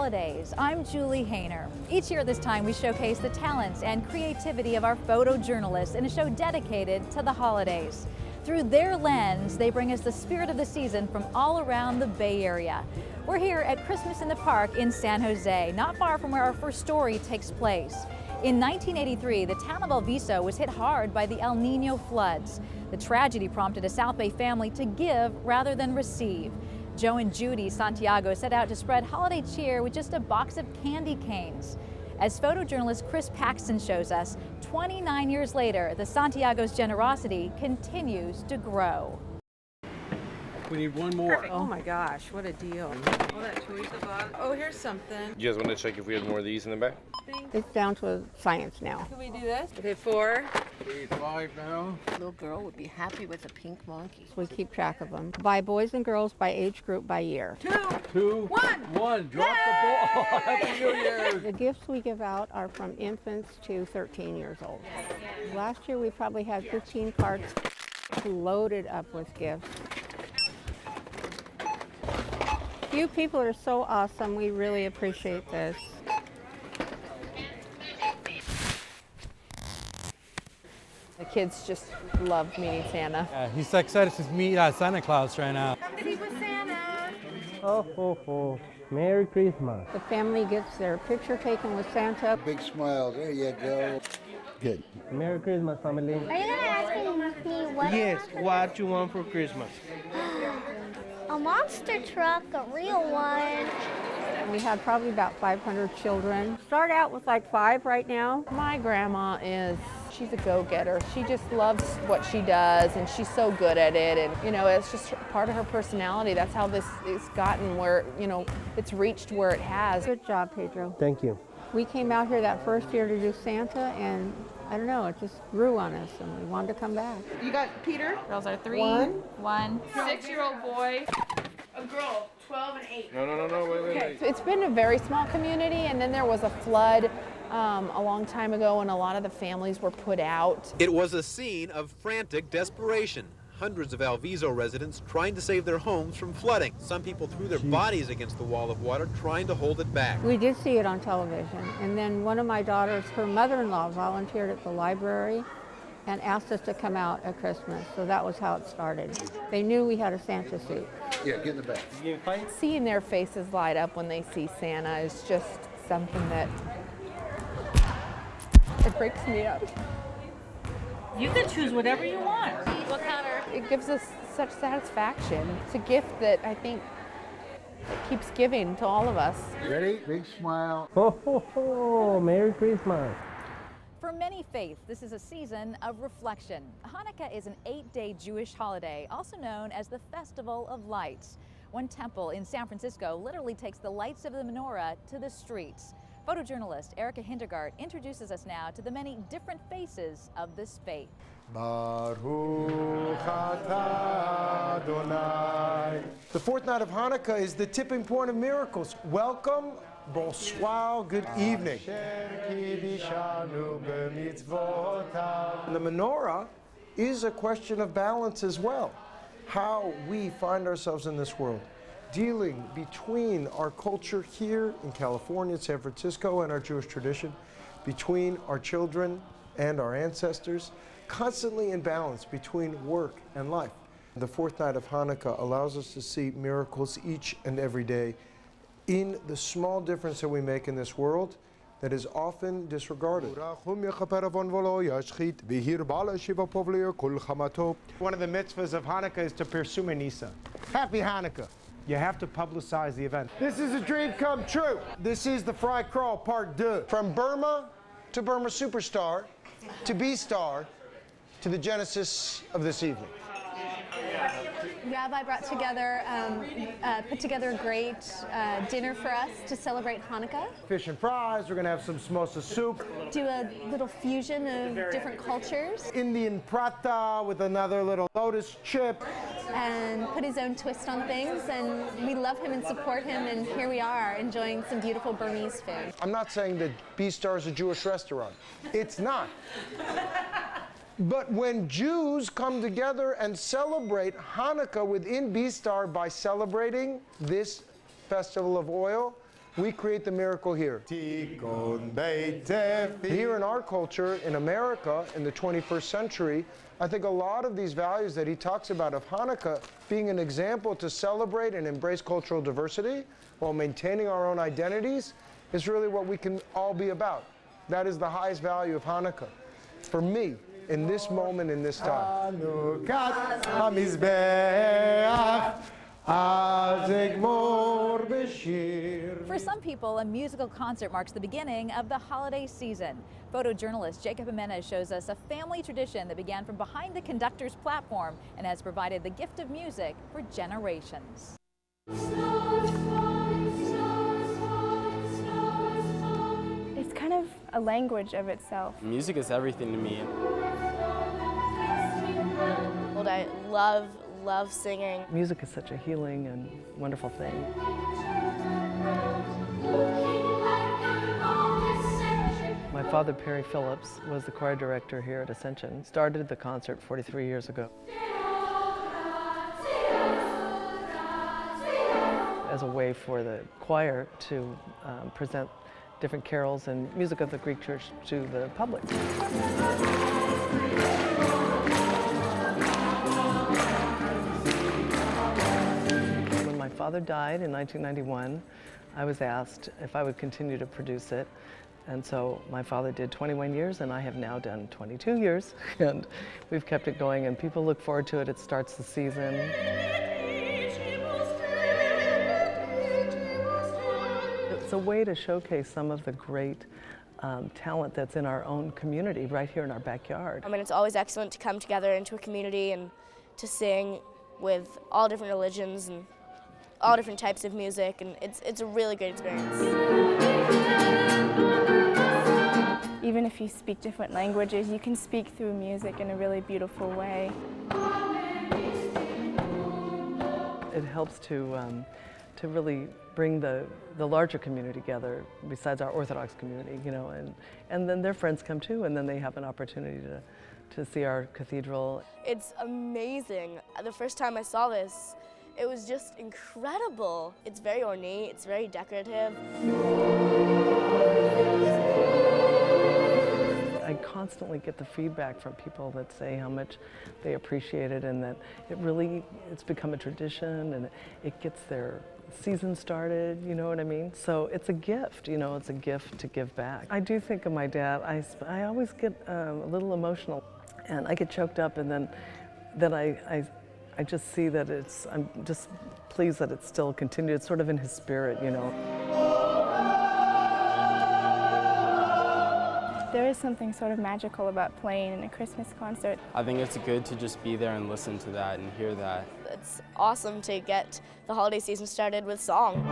holidays. I'm Julie Hayner. Each year at this time, we showcase the talents and creativity of our photojournalists in a show dedicated to the holidays. Through their lens, they bring us the spirit of the season from all around the Bay Area. We're here at Christmas in the Park in San Jose, not far from where our first story takes place. In 1983, the town of El Viso was hit hard by the El Nino floods. The tragedy prompted a South Bay family to give rather than receive. Joe and Judy Santiago set out to spread holiday cheer with just a box of candy canes. As photojournalist Chris Paxton shows us, 29 years later, the Santiago's generosity continues to grow. We need one more. Perfect. Oh my gosh, what a deal. Oh, that Teresa bought. Oh, here's something. You guys want to check if we had more of these in the back? It's down to science now. Can we do this? Okay, 4. 5 now. Little girl would be happy with a pink monkey. We keep track of them by boys and girls, by age group, by year. 2, 1. 1. Drop the ball. Happy New Year. The gifts we give out are from infants to 13 years old. Last year we probably had 15 carts loaded up with gifts. You people are so awesome. We really appreciate this. The kids just love meeting Santa. Yeah, he's so excited to meet Santa Claus right now. Come to meet with Santa. Oh, ho, ho. Merry Christmas. The family gets their picture taken with Santa. Big smile. There you go. Good. Merry Christmas, family. Are you going to ask me what Yes, what you want for Christmas? A monster truck, a real one. We had probably about 500 children. Start out with like 5 right now. My grandma she's a go-getter. She just loves what she does, and she's so good at it. And, you know, it's just part of her personality. That's how this has gotten where, you know, it's reached where it has. Good job, Pedro. Thank you. We came out here that first year to do Santa, and I don't know, it just grew on us, and we wanted to come back. You got Peter? Girls are 3, 1. 6-year-old boy. A girl, 12 and 8. No, wait. It's been a very small community, and then there was a flood a long time ago, and a lot of the families were put out. It was a scene of frantic desperation. Hundreds of El Viso residents trying to save their homes from flooding. Some people threw their bodies against the wall of water trying to hold it back. We did see it on television, and then one of my daughters, her mother-in-law, volunteered at the library and asked us to come out at Christmas, so that was how it started. They knew we had a Santa suit. Yeah, get in the back. Seeing their faces light up when they see Santa is just something that it breaks me up. You can choose whatever you want. What counter? It gives us such satisfaction. It's a gift that I think keeps giving to all of us. Ready? Big smile. Ho, ho, ho. Merry Christmas. For many faiths, this is a season of reflection. Hanukkah is an 8-day Jewish holiday, also known as the Festival of Lights. One temple in San Francisco literally takes the lights of the menorah to the streets. Photojournalist Erica Hindegard introduces us now to the many different faces of this faith. Baruch atah Adonai. The fourth night of Hanukkah is the tipping point of miracles. Welcome, bonsoir, good evening. And the menorah is a question of balance as well. How we find ourselves in this world, dealing between our culture here in California, San Francisco, and our Jewish tradition, between our children and our ancestors, constantly in balance between work and life. The fourth night of Hanukkah allows us to see miracles each and every day in the small difference that we make in this world that is often disregarded. One of the mitzvahs of Hanukkah is to Persume Nisa. Happy Hanukkah. You have to publicize the event. This is a dream come true. This is the Fry Crawl Part 2. From Burma to Burma Superstar to B-Star to the genesis of this evening. Rabbi put together a great dinner for us to celebrate Hanukkah. Fish and fries, we're gonna have some samosa soup. Do a little fusion of different cultures. Indian prata with another little lotus chip. And put his own twist on things, and we love him and support him, and here we are enjoying some beautiful Burmese food. I'm not saying that B-Star is a Jewish restaurant. It's not. But when Jews come together and celebrate Hanukkah within B-Star by celebrating this festival of oil, we create the miracle here. Here in our culture, in America, in the 21st century, I think a lot of these values that he talks about of Hanukkah being an example to celebrate and embrace cultural diversity while maintaining our own identities is really what we can all be about. That is the highest value of Hanukkah. For me, in this moment, in this time. For some people, a musical concert marks the beginning of the holiday season. Photojournalist Jacob Jimenez shows us a family tradition that began from behind the conductor's platform and has provided the gift of music for generations. It's kind of a language of itself. Music is everything to me. Well, I love singing. Music is such a healing and wonderful thing. My father, Perry Phillips, was the choir director here at Ascension. Started the concert 43 years ago. As a way for the choir to present different carols and music of the Greek Church to the public. When my father died in 1991, I was asked if I would continue to produce it. And so my father did 21 years, and I have now done 22 years. And we've kept it going, and people look forward to it. It starts the season. It's a way to showcase some of the great talent that's in our own community right here in our backyard. I mean, it's always excellent to come together into a community and to sing with all different religions and all different types of music, and it's a really great experience. Even if you speak different languages, you can speak through music in a really beautiful way. It helps to really bring the larger community together besides our Orthodox community, you know, and then their friends come too, and then they have an opportunity to see our cathedral. It's amazing. The first time I saw this, it was just incredible. It's very ornate, it's very decorative. I constantly get the feedback from people that say how much they appreciate it and that it's become a tradition and it gets their season started, you know what I mean? So it's a gift, you know, it's a gift to give back. I do think of my dad. I always get a little emotional and I get choked up, and then I just see that I'm just pleased that it's still continued. It's sort of in his spirit, you know. There is something sort of magical about playing in a Christmas concert. I think it's good to just be there and listen to that and hear that. It's awesome to get the holiday season started with song.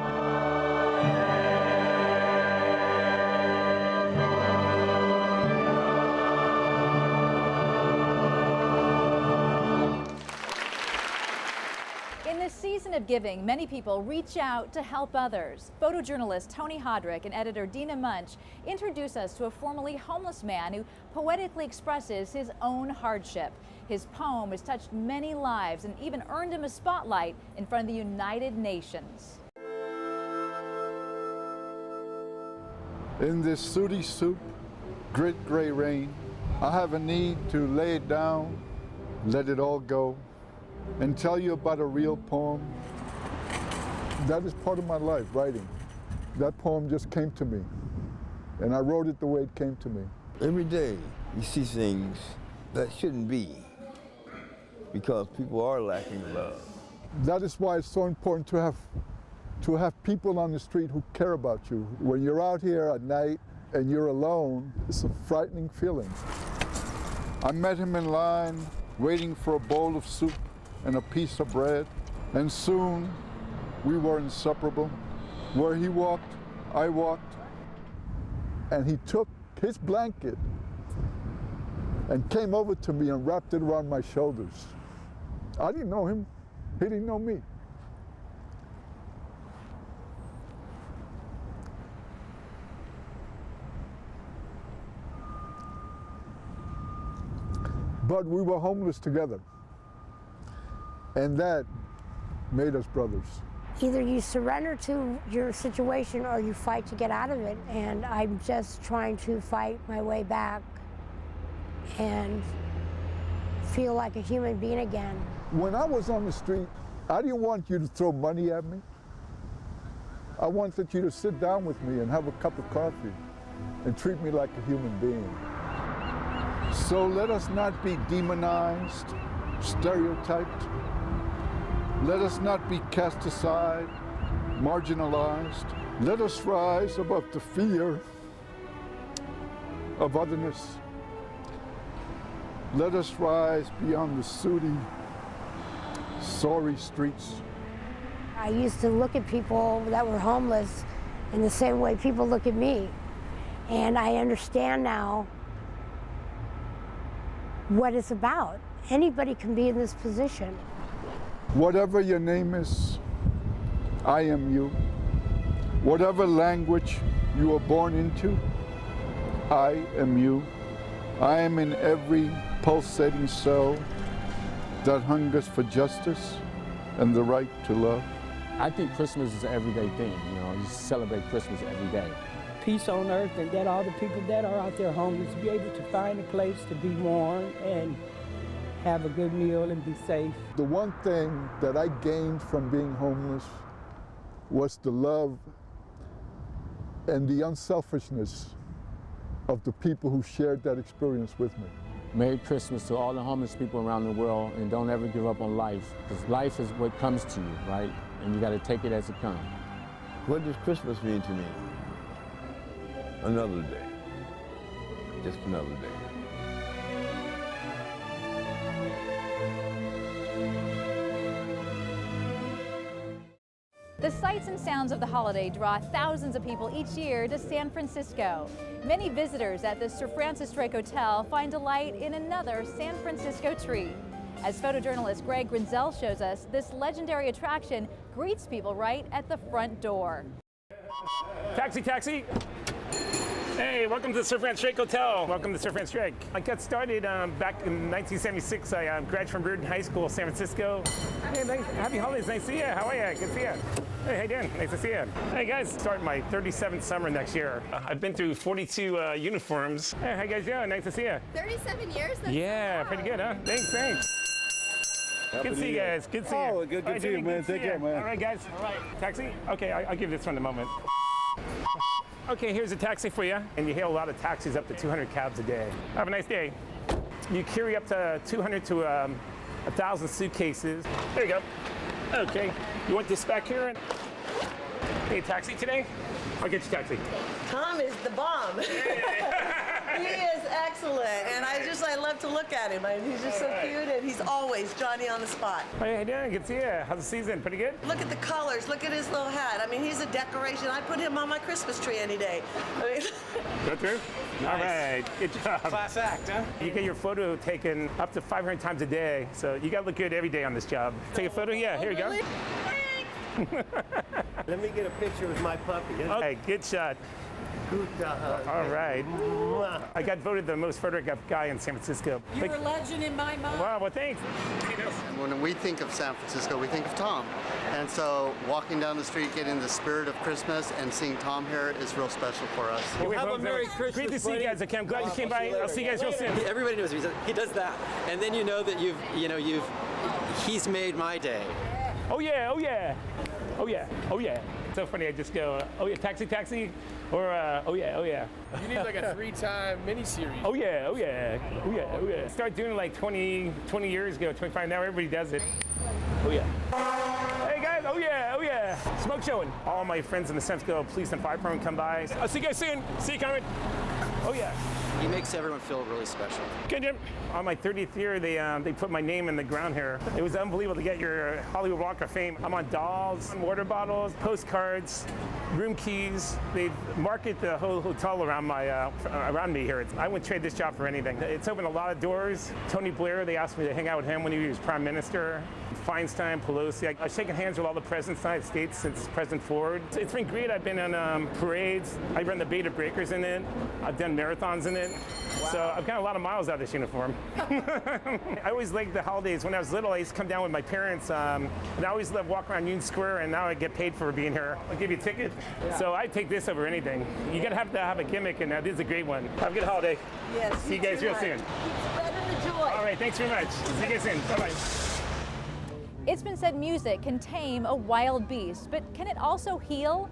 In this season of giving, many people reach out to help others. Photojournalist Tony Hodrick and editor Dina Munch introduce us to a formerly homeless man who poetically expresses his own hardship. His poem has touched many lives and even earned him a spotlight in front of the United Nations. In this sooty soup, grit gray rain, I have a need to lay it down, let it all go, and tell you about a real poem. That is part of my life, writing. That poem just came to me, and I wrote it the way it came to me. Every day you see things that shouldn't be because people are lacking love. That is why it's so important to have people on the street who care about you. When you're out here at night and you're alone, it's a frightening feeling. I met him in line, waiting for a bowl of soup and a piece of bread, and soon we were inseparable. Where he walked, I walked, and he took his blanket and came over to me and wrapped it around my shoulders. I didn't know him, he didn't know me. But we were homeless together. And that made us brothers. either you surrender to your situation or you fight to get out of it. And I'm just trying to fight my way back and feel like a human being again. When I was on the street, I didn't want you to throw money at me. I wanted you to sit down with me and have a cup of coffee and treat me like a human being. So let us not be demonized, stereotyped. Let us not be cast aside, marginalized. Let us rise above the fear of otherness. Let us rise beyond the sooty, sorry streets. I used to look at people that were homeless in the same way people look at me. And I understand now what it's about. Anybody can be in this position. Whatever your name is, I am you. Whatever language you were born into, I am you. I am in every pulsating cell that hungers for justice and the right to love. I think Christmas is an everyday thing, you know, you celebrate Christmas every day. Peace on earth, and that all the people that are out there homeless be able to find a place to be warm and have a good meal and be safe. The one thing that I gained from being homeless was the love and the unselfishness of the people who shared that experience with me. Merry Christmas to all the homeless people around the world, and don't ever give up on life, because life is what comes to you, right? And you got to take it as it comes. What does Christmas mean to me? Another day. Just another day. The sights and sounds of the holiday draw thousands of people each year to San Francisco. Many visitors at the Sir Francis Drake Hotel find delight in another San Francisco tree. As photojournalist Greg Grinzel shows us, this legendary attraction greets people right at the front door. Taxi, taxi. Hey, welcome to the Sir Francis Drake Hotel. Welcome to Sir Francis Drake. I got started back in 1976. I graduated from Burton High School, San Francisco. Hey, happy holidays. Nice to see you. How are you? Good to see you. Hey, how you doing? Nice to see you. Hey, guys. Starting my 37th summer next year. I've been through 42 uniforms. Hey, how you guys doing? Nice to see you. 37 years? That's yeah, so pretty good, huh? Thanks. Good to see you guys. Good to see you. Oh, good to see you, man. Take care, man. All right, guys. All right. Taxi? Okay, I'll give this one in a moment. Okay, here's a taxi for you. And you hail a lot of taxis, up to 200 cabs a day. Have a nice day. You carry up to 200 to 1,000 suitcases. There you go. Okay. You want this back here? Hey, taxi today? I'll get you a taxi. Tom is the bomb. He is excellent, and I love to look at him. He's just so cute, and he's always Johnny on the spot. Hey, how you doing? Good to see you. How's the season? Pretty good? Look at the colors. Look at his little hat. I mean, he's a decoration. I'd put him on my Christmas tree any day. I mean, Go through? Nice. All right. Good job. Class act, huh? You get your photo taken up to 500 times a day, so you got to look good every day on this job. Take a photo? Yeah, here you go. Let me get a picture with my puppy. Okay, good shot. All right. I got voted the most photographed guy in San Francisco. You're a legend in my mind. Wow, well, thanks. When we think of San Francisco, we think of Tom. And so walking down the street, getting the spirit of Christmas and seeing Tom here is real special for us. Well, have a Merry Christmas, Great to see you guys. Okay, I'm glad you came by. I'll see you guys real soon. Everybody knows he does that. And then you know that he's made my day. Oh yeah, oh yeah. Oh yeah, oh yeah. So funny, I just go, oh yeah, taxi, taxi, or oh yeah, oh yeah. You need like a 3-time miniseries. Oh yeah, oh yeah, oh yeah, oh yeah. Started doing it like 20 years ago, 25, now everybody does it. Oh yeah. Hey guys, oh yeah, oh yeah. Smoke showing. All my friends in the San Francisco Police and Fire Department come by. I'll see you guys soon. See you coming. Oh yeah. He makes everyone feel really special. Good, Jim. On my 30th year, they put my name in the ground here. It was unbelievable to get your Hollywood Walk of Fame. I'm on dolls, water bottles, postcards, room keys. They market the whole hotel around me here. I wouldn't trade this job for anything. It's opened a lot of doors. Tony Blair, they asked me to hang out with him when he was Prime Minister. Feinstein, Pelosi. I've shaken hands with all the presidents of the United States since President Ford. It's been great. I've been on parades. I run the Beta Breakers in it. I've done marathons in it. So I've got a lot of miles out of this uniform. I always liked the holidays. When I was little, I used to come down with my parents, and I always loved walking around Union Square, and now I get paid for being here. I'll give you a ticket. Yeah. So I take this over anything. You gotta have to have a gimmick, and this is a great one. Have a good holiday. Yes. See you guys real soon. All right, thanks very much. See you guys soon. Bye-bye. It's been said music can tame a wild beast, but can it also heal?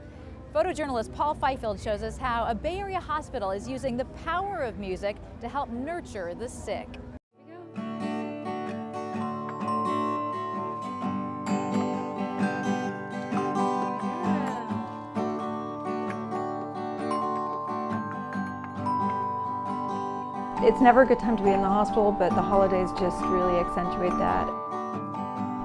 Photojournalist Paul Fifield shows us how a Bay Area hospital is using the power of music to help nurture the sick. It's never a good time to be in the hospital, but the holidays just really accentuate that.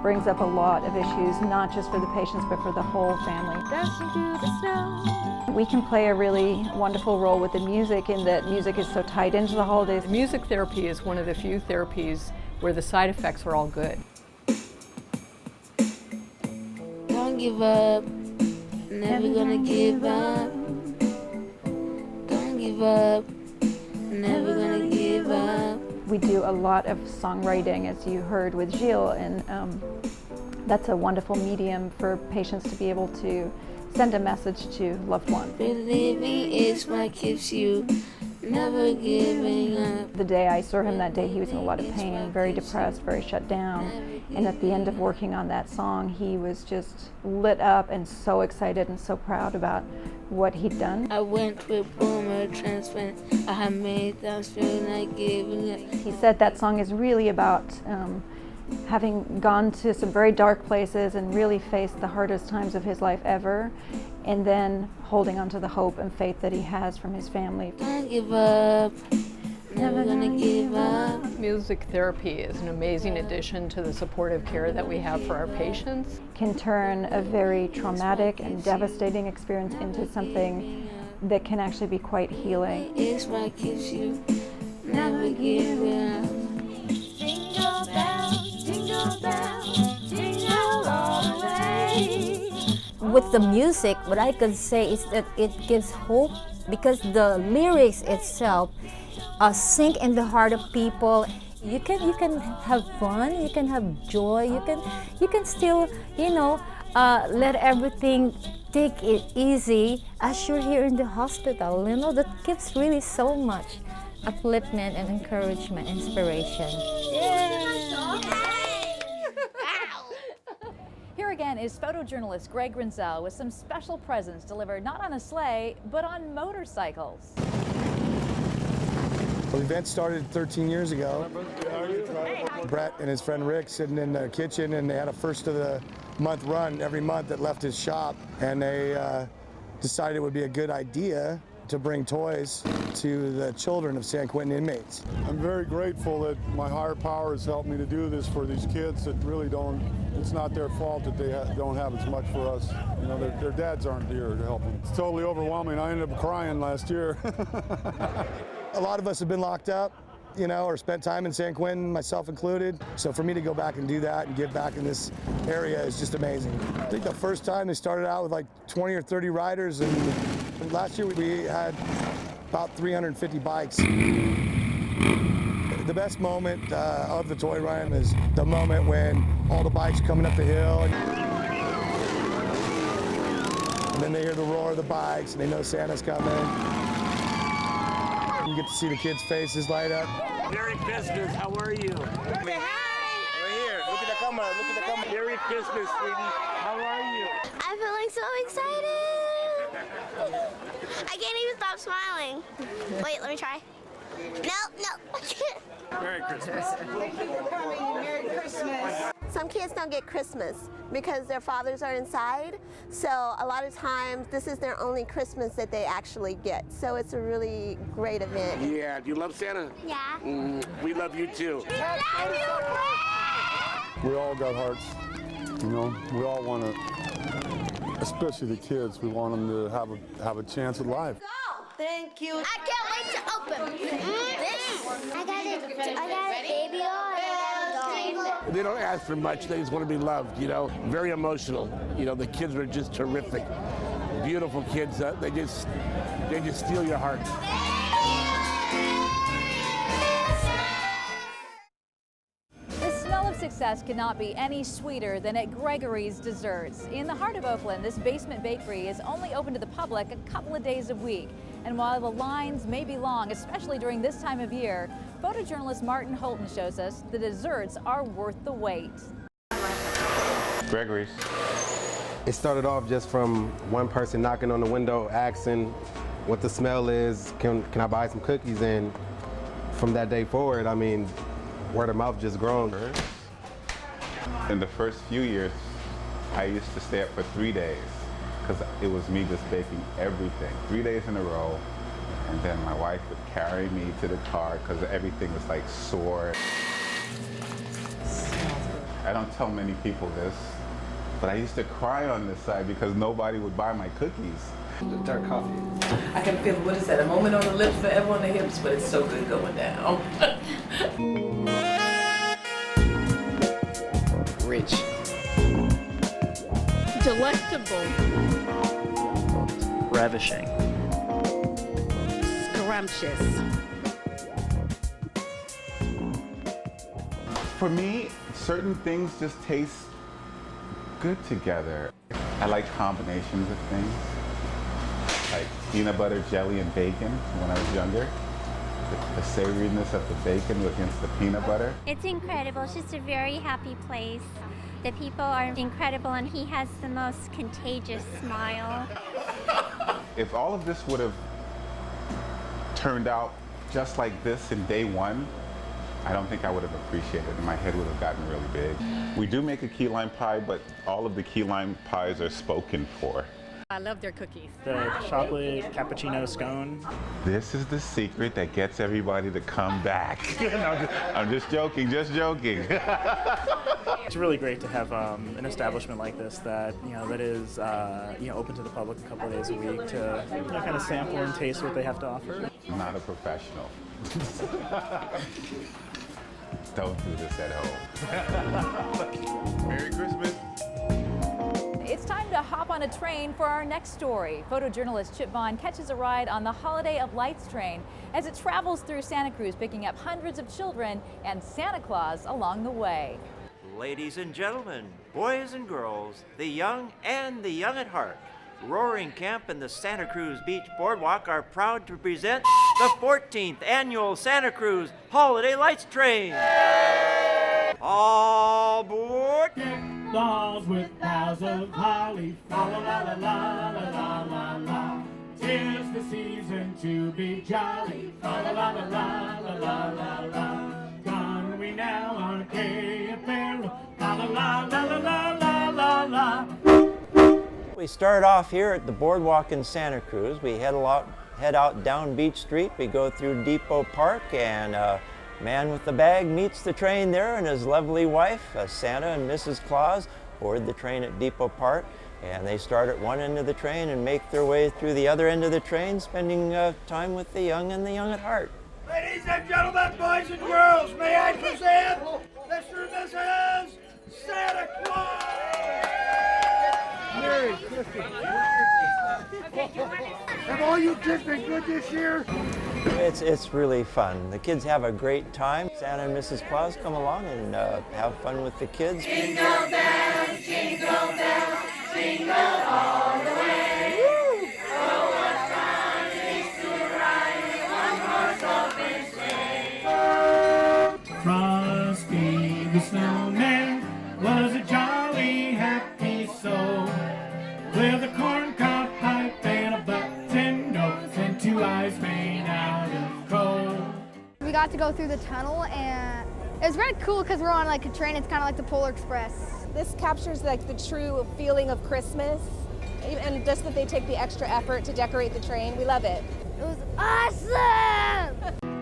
Brings up a lot of issues, not just for the patients, but for the whole family. Dashing through the snow. We can play a really wonderful role with the music in that music is so tied into the holidays. Music therapy is one of the few therapies where the side effects are all good. Don't give up, never gonna give up. Don't give up, never gonna give up. We do a lot of songwriting, as you heard with Gilles, and that's a wonderful medium for patients to be able to send a message to loved ones. Believing is what keeps you never giving up. The day I saw him that day, he was in a lot of pain, very depressed, very shut down. And at the end of working on that song, he was just lit up and so excited and so proud about what he'd done. I went with boomer transplant. I have made that feel like giving up. He said that song is really about having gone to some very dark places and really faced the hardest times of his life ever, and then holding on to the hope and faith that he has from his family. Don't give up, never gonna give up. Music therapy is an amazing addition to the supportive care that we have for our patients. Can turn a very traumatic and devastating experience into something that can actually be quite healing. It's what keeps you never giving up. Jingle bells, jingle bells, jingle all the way. With the music, what I can say is that it gives hope because the lyrics itself sink in the heart of people. You can have fun, you can have joy, you can still, let everything take it easy as you're here in the hospital. That gives really so much upliftment and encouragement, inspiration. Here again is photojournalist Greg Renzel with some special presents delivered not on a sleigh, but on motorcycles. Well, the event started 13 years ago. Brett and his friend Rick sitting in the kitchen, and they had a first of the month run every month that left his shop, and they decided it would be a good idea to bring toys to the children of San Quentin inmates. I'm very grateful that my higher power has helped me to do this for these kids that really don't, it's not their fault that they don't have as much for us. Their dads aren't here to help them. It's totally overwhelming. I ended up crying last year. A lot of us have been locked up, or spent time in San Quentin, myself included. So for me to go back and do that and give back in this area is just amazing. I think the first time they started out with like 20 or 30 riders, and last year we had about 350 bikes. The best moment of the toy run is the moment when all the bikes are coming up the hill, and then they hear the roar of the bikes and they know Santa's coming. You get to see the kids' faces light up. Merry Christmas, how are you? Say hi! Right here, look at the camera, look at the camera. Merry Christmas, sweetie, how are you? I'm feeling so excited. I can't even stop smiling. Wait, let me try. No. Merry Christmas. Thank you for coming. Merry Christmas. Some kids don't get Christmas because their fathers are inside. So a lot of times this is their only Christmas that they actually get. So it's a really great event. Yeah, do you love Santa? Yeah. We love you too. We all got hearts, We all want to, especially the kids, we want them to have a chance at life. Thank you. I can't wait to open this. I got a baby doll. They don't ask for much, they just want to be loved, very emotional. The kids are just terrific. Beautiful kids, they just steal your heart. success could not be any sweeter than at Gregory's Desserts. In the heart of Oakland, this basement bakery is only open to the public a couple of days a week. And while the lines may be long, especially during this time of year, photojournalist Martin Holton shows us the desserts are worth the wait. Gregory's. It started off just from one person knocking on the window asking what the smell is, can I buy some cookies? And from that day forward, I mean, word of mouth just grown. In the first few years, I used to stay up for 3 days because it was me just baking everything, 3 days in a row. And then my wife would carry me to the car because everything was like sore. I don't tell many people this, but I used to cry on this side because nobody would buy my cookies. The dark coffee. I can feel, what is that, a moment on the lips, forever on the hips, but it's so good going down. Rich. Delectable. Ravishing. Scrumptious. For me, certain things just taste good together. I like combinations of things, like peanut butter, jelly, and bacon when I was younger. The savoriness of the bacon against the peanut butter. It's incredible. It's just a very happy place. The people are incredible, and he has the most contagious smile. If all of this would have turned out just like this in day one, I don't think I would have appreciated it. My head would have gotten really big. We do make a key lime pie, but all of the key lime pies are spoken for. I love their cookies. The chocolate cappuccino scone. This is the secret that gets everybody to come back. No, I'm just joking, just joking. It's really great to have an establishment like this that that is open to the public a couple of days a week to kind of sample and taste what they have to offer. I'm not a professional. Don't do this at home. Merry Christmas. It's time to hop on a train for our next story. Photojournalist Chip Vaughn catches a ride on the Holiday of Lights train as it travels through Santa Cruz, picking up hundreds of children and Santa Claus along the way. Ladies and gentlemen, boys and girls, the young and the young at heart, Roaring Camp and the Santa Cruz Beach Boardwalk are proud to present the 14th annual Santa Cruz Holiday Lights Train. All aboard! Balls with boughs of holly, fa la la la la la la la. 'Tis the season to be jolly, fa la la la la la la la. Don we now our gay apparel, fa la la la la la la la. We start off here at the boardwalk in Santa Cruz. We head out down Beach Street. We go through Depot Park, and man with the bag meets the train there, and his lovely wife, Santa and Mrs. Claus, board the train at Depot Park, and they start at one end of the train and make their way through the other end of the train, spending time with the young and the young at heart. Ladies and gentlemen, boys and girls, may I present Mr. and Mrs. Santa Claus! Merry Christmas. Have all you kids been good this year? It's really fun. The kids have a great time. Santa and Mrs. Claus come along and have fun with the kids. Jingle bells, jingle all the way. Woo! Oh, what fun it is to ride in one-horse open sleigh. Frosty the snowman was a jolly happy soul, with a corncob pipe and a button nose and two eyes made out of coal. We got to go through the tunnel, and it was really cool because we're on like a train. It's kind of like the Polar Express. This captures like the true feeling of Christmas, and just that they take the extra effort to decorate the train. We love it. It was awesome!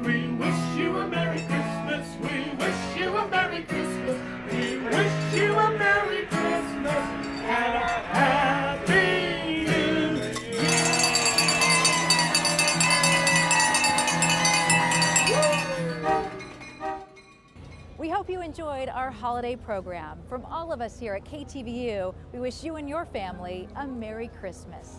We wish you a Merry Christmas. We wish you a Merry Christmas. We wish you a Merry Christmas and a Happy New Year. We hope you enjoyed our holiday program. From all of us here at KTVU, we wish you and your family a Merry Christmas.